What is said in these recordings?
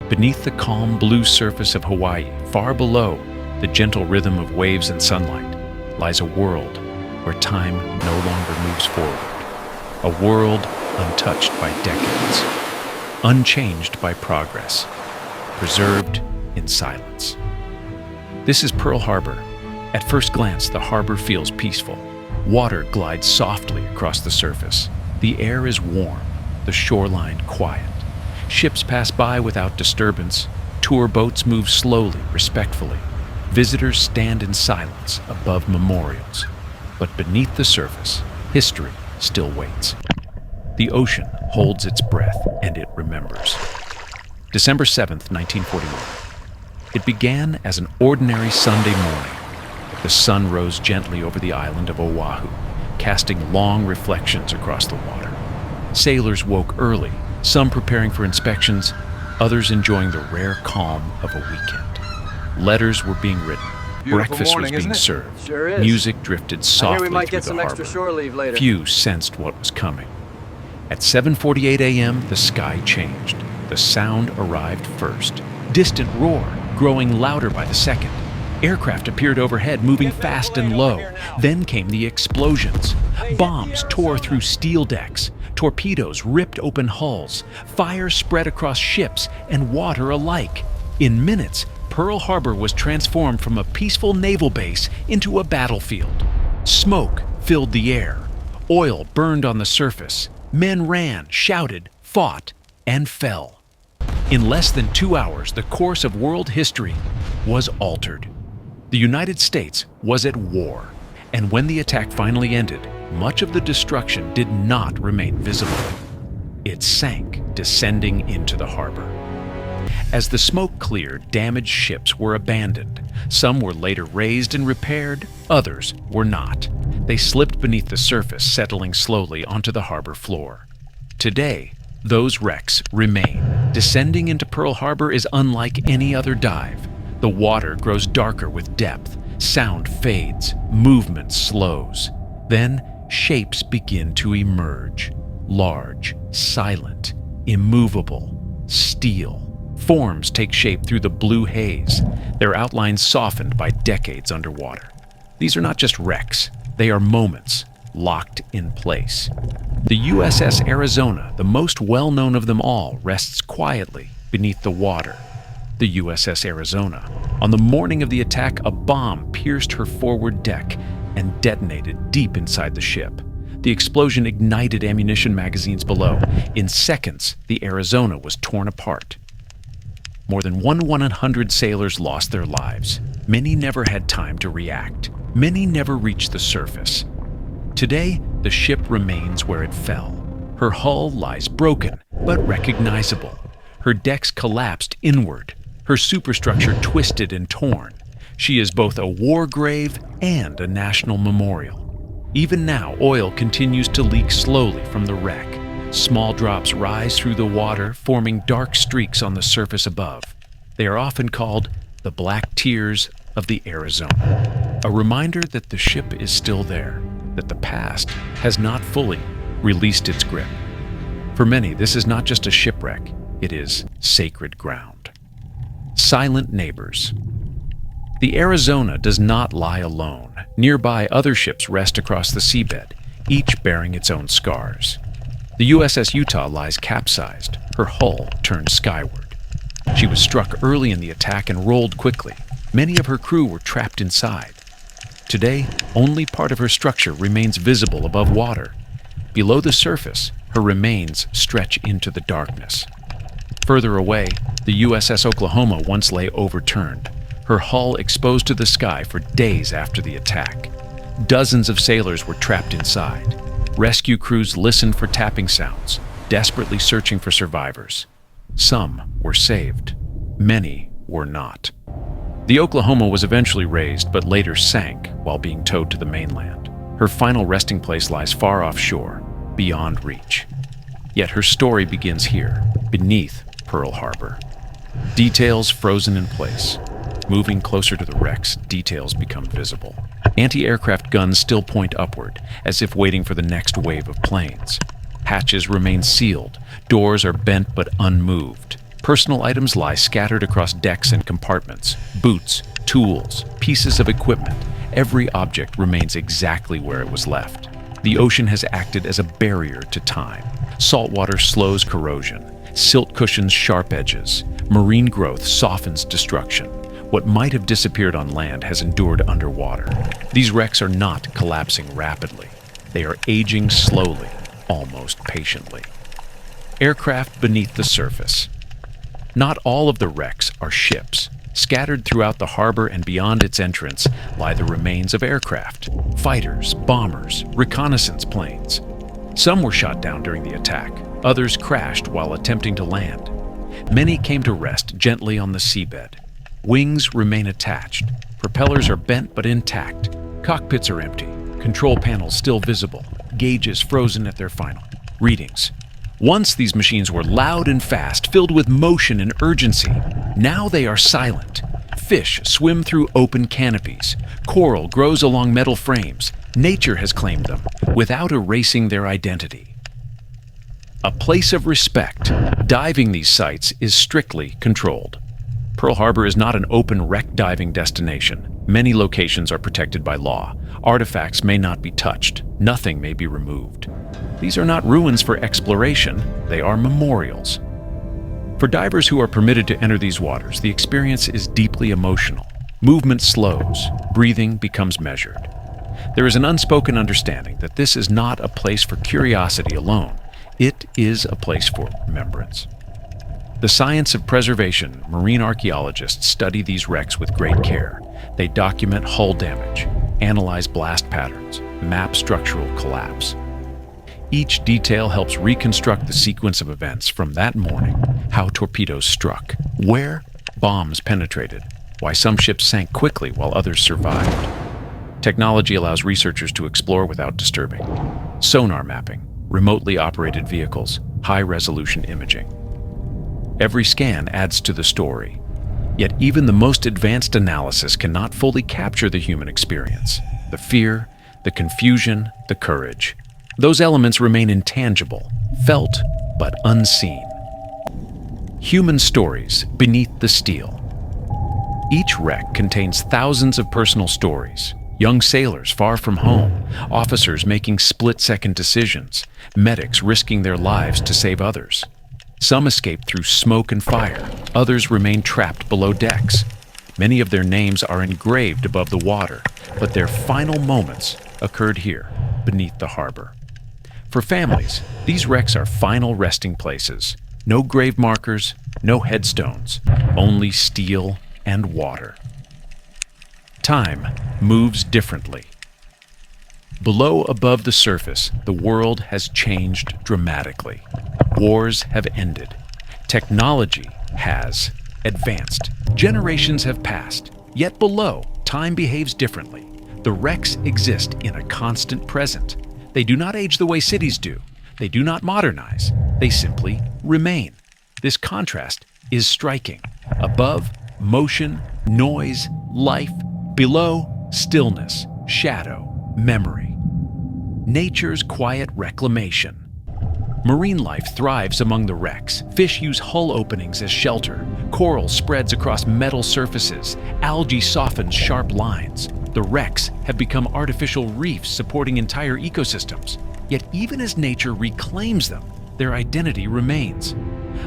Beneath the calm blue surface of Hawaii, far below the gentle rhythm of waves and sunlight, lies a world where time no longer moves forward. A world untouched by decades, unchanged by progress, preserved in silence. This is Pearl Harbor. At first glance, the harbor feels peaceful. Water glides softly across the surface. The air is warm, the shoreline quiet. Ships pass by without disturbance. Tour boats move slowly, respectfully. Visitors stand in silence above memorials. But beneath the surface, history still waits. The ocean holds its breath, and it remembers. December 7th, 1941. It began as an ordinary Sunday morning. The sun rose gently over the island of Oahu, casting long reflections across the water. Sailors woke early, some preparing for inspections, others enjoying the rare calm of a weekend. Letters were being written. Breakfast was being served. Sure is. Music drifted softly we might through get some the extra harbor. shore leave later. Few sensed what was coming. At 7:48 a.m., the sky changed. The sound arrived first. Distant roar, growing louder by the second. Aircraft appeared overhead, moving fast and low. Then came the explosions. Bombs tore through steel decks. Torpedoes ripped open hulls. Fire spread across ships and water alike. In minutes, Pearl Harbor was transformed from a peaceful naval base into a battlefield. Smoke filled the air. Oil burned on the surface. Men ran, shouted, fought, and fell. In less than 2 hours, the course of world history was altered. The United States was at war, and when the attack finally ended, much of the destruction did not remain visible. It sank, descending into the harbor. As the smoke cleared, damaged ships were abandoned. Some were later raised and repaired, others were not. They slipped beneath the surface, settling slowly onto the harbor floor. Today, those wrecks remain. Descending into Pearl Harbor is unlike any other dive. The water grows darker with depth, sound fades, movement slows. Then, shapes begin to emerge. Large, silent, immovable, steel. Forms take shape through the blue haze, their outlines softened by decades underwater. These are not just wrecks, they are moments locked in place. The USS Arizona, the most well-known of them all, rests quietly beneath the water. The USS Arizona. On the morning of the attack, a bomb pierced her forward deck and detonated deep inside the ship. The explosion ignited ammunition magazines below. In seconds, the Arizona was torn apart. More than 100 sailors lost their lives. Many never had time to react. Many never reached the surface. Today, the ship remains where it fell. Her hull lies broken, but recognizable. Her decks collapsed inward. Her superstructure twisted and torn. She is both a war grave and a national memorial. Even now, oil continues to leak slowly from the wreck. Small drops rise through the water, forming dark streaks on the surface above. They are often called the black tears of the Arizona. A reminder that the ship is still there, that the past has not fully released its grip. For many, this is not just a shipwreck, it is sacred ground. Silent neighbors. The Arizona does not lie alone. Nearby, other ships rest across the seabed, each bearing its own scars. The USS Utah lies capsized, her hull turned skyward. She was struck early in the attack and rolled quickly. Many of her crew were trapped inside. Today, only part of her structure remains visible above water. Below the surface, her remains stretch into the darkness. Further away, the USS Oklahoma once lay overturned, her hull exposed to the sky for days after the attack. Dozens of sailors were trapped inside. Rescue crews listened for tapping sounds, desperately searching for survivors. Some were saved. Many were not. The Oklahoma was eventually raised, but later sank while being towed to the mainland. Her final resting place lies far offshore, beyond reach. Yet her story begins here, beneath Pearl Harbor. Details frozen in place. Moving closer to the wrecks, details become visible. Anti-aircraft guns still point upward, as if waiting for the next wave of planes. Hatches remain sealed. Doors are bent but unmoved. Personal items lie scattered across decks and compartments. Boots, tools, pieces of equipment. Every object remains exactly where it was left. The ocean has acted as a barrier to time. Saltwater slows corrosion. Silt cushions sharp edges. Marine growth softens destruction. What might have disappeared on land has endured underwater. These wrecks are not collapsing rapidly. They are aging slowly, almost patiently. Aircraft beneath the surface. Not all of the wrecks are ships. Scattered throughout the harbor and beyond its entrance lie the remains of aircraft, fighters, bombers, reconnaissance planes. Some were shot down during the attack. Others crashed while attempting to land. Many came to rest gently on the seabed. Wings remain attached. Propellers are bent but intact. Cockpits are empty. Control panels still visible. Gauges frozen at their final readings. Once these machines were loud and fast, filled with motion and urgency. Now they are silent. Fish swim through open canopies. Coral grows along metal frames. Nature has claimed them, without erasing their identity. A place of respect. Diving these sites is strictly controlled. Pearl Harbor is not an open wreck diving destination. Many locations are protected by law. Artifacts may not be touched. Nothing may be removed. These are not ruins for exploration, they are memorials. For divers who are permitted to enter these waters, the experience is deeply emotional. Movement slows, breathing becomes measured. There is an unspoken understanding that this is not a place for curiosity alone. It is a place for remembrance. The science of preservation, marine archaeologists study these wrecks with great care. They document hull damage, analyze blast patterns, map structural collapse. Each detail helps reconstruct the sequence of events from that morning, how torpedoes struck, where bombs penetrated, why some ships sank quickly while others survived. Technology allows researchers to explore without disturbing. Sonar mapping, remotely operated vehicles, high-resolution imaging. Every scan adds to the story. Yet even the most advanced analysis cannot fully capture the human experience. The fear, the confusion, the courage. Those elements remain intangible, felt but unseen. Human stories beneath the steel. Each wreck contains thousands of personal stories. Young sailors far from home, officers making split-second decisions, medics risking their lives to save others. Some escape through smoke and fire, others remain trapped below decks. Many of their names are engraved above the water, but their final moments occurred here, beneath the harbor. For families, these wrecks are final resting places. No grave markers, no headstones, only steel and water. Time moves differently. Below above the surface, the world has changed dramatically. Wars have ended. Technology has advanced. Generations have passed. Yet below, time behaves differently. The wrecks exist in a constant present. They do not age the way cities do. They do not modernize. They simply remain. This contrast is striking. Above, motion, noise, life. Below, stillness, shadow, memory. Nature's quiet reclamation. Marine life thrives among the wrecks. Fish use hull openings as shelter. Coral spreads across metal surfaces. Algae softens sharp lines. The wrecks have become artificial reefs supporting entire ecosystems. Yet even as nature reclaims them, their identity remains.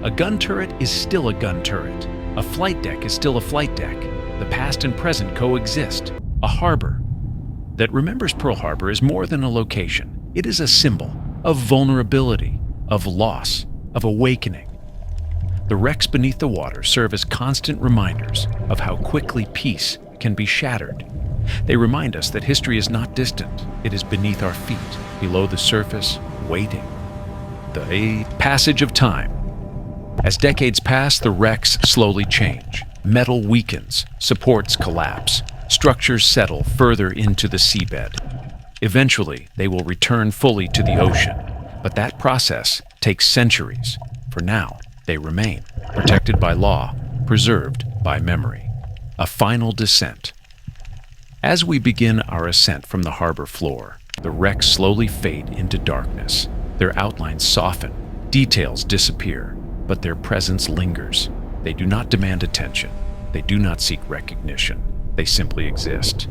A gun turret is still a gun turret. A flight deck is still a flight deck. The past and present coexist. A harbor that remembers Pearl Harbor is more than a location. It is a symbol of vulnerability, of loss, of awakening. The wrecks beneath the water serve as constant reminders of how quickly peace can be shattered. They remind us that history is not distant. It is beneath our feet, below the surface, waiting. The passage of time. As decades pass, the wrecks slowly change. Metal weakens, supports collapse, structures settle further into the seabed. Eventually, they will return fully to the ocean, but that process takes centuries. For now, they remain, protected by law, preserved by memory. A final descent. As we begin our ascent from the harbor floor, the wrecks slowly fade into darkness. Their outlines soften, details disappear. but their presence lingers. They do not demand attention. They do not seek recognition. They simply exist.